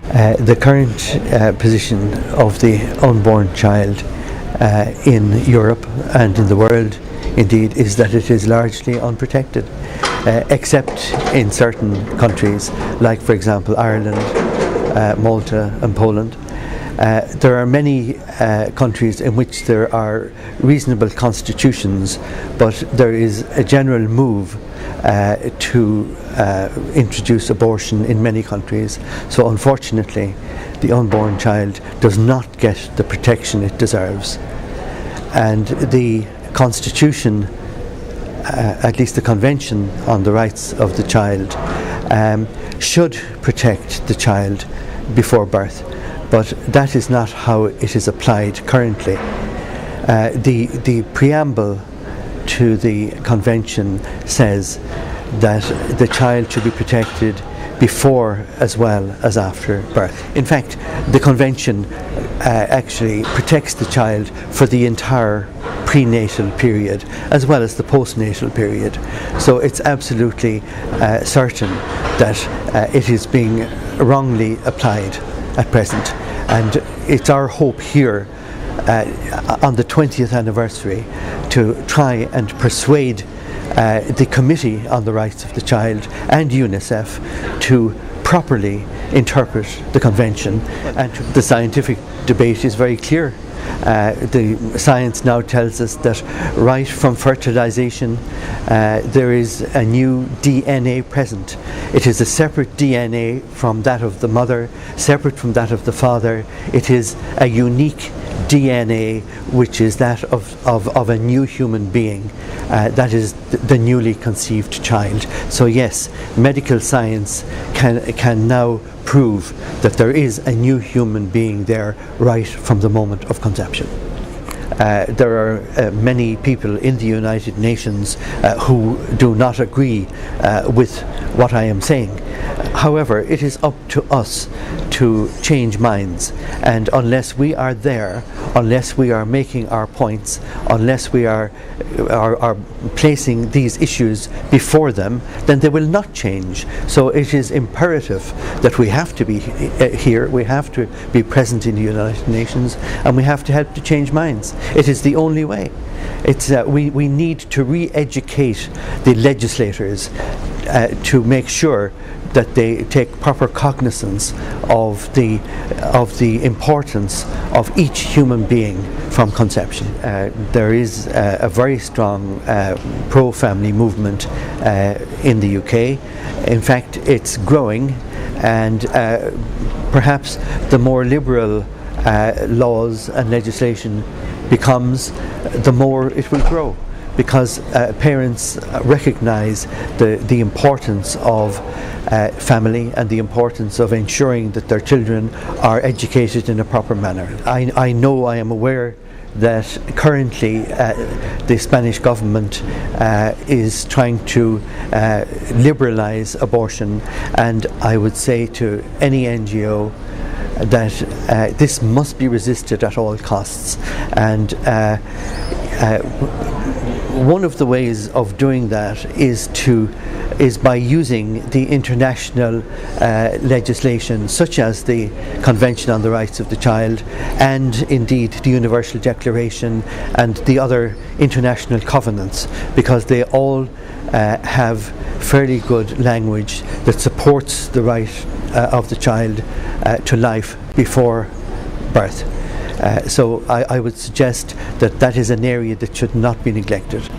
The current position of the unborn child in Europe and in the world indeed is that it is largely unprotected, except in certain countries like, for example, Ireland, Malta and Poland. There are many countries in which there are reasonable constitutions, but there is a general move to introduce abortion in many countries. So unfortunately, the unborn child does not get the protection it deserves. And the Constitution, at least the Convention on the Rights of the Child, should protect the child before birth. But that is not how it is applied currently. The preamble to the Convention says that the child should be protected before as well as after birth. In fact, the Convention actually protects the child for the entire prenatal period as well as the postnatal period. So it's absolutely certain that it is being wrongly applied at present. And it's our hope here on the 20th anniversary to try and persuade the Committee on the Rights of the Child and UNICEF to properly interpret the Convention. And the scientific debate is very clear. The science now tells us that right from fertilization there is a new DNA present. It is a separate DNA from that of the mother, separate from that of the father. It is a unique DNA which is that of a new human being. That is the newly conceived child. So yes, medical science can now prove that there is a new human being there right from the moment of conception. There are many people in the United Nations who do not agree with what I am saying. However, it is up to us to change minds, and unless we are there, unless we are making our points, unless we are placing these issues before them, then they will not change. So it is imperative that we have to be here, we have to be present in the United Nations, and we have to help to change minds. It is the only way. It's we need to re-educate the legislators to make sure that they take proper cognizance of the importance of each human being from conception. There is a very strong pro-family movement in the UK. In fact, it's growing, and perhaps the more liberal laws and legislation becomes, the more it will grow, because parents recognize the importance of family and the importance of ensuring that their children are educated in a proper manner. I am aware that currently the Spanish government is trying to liberalize abortion, and I would say to any NGO that this must be resisted at all costs. And one of the ways of doing that is by using the international legislation, such as the Convention on the Rights of the Child, and indeed the Universal Declaration and the other international covenants, because they all have fairly good language that supports the right of the child to life before birth. So I would suggest that that is an area that should not be neglected.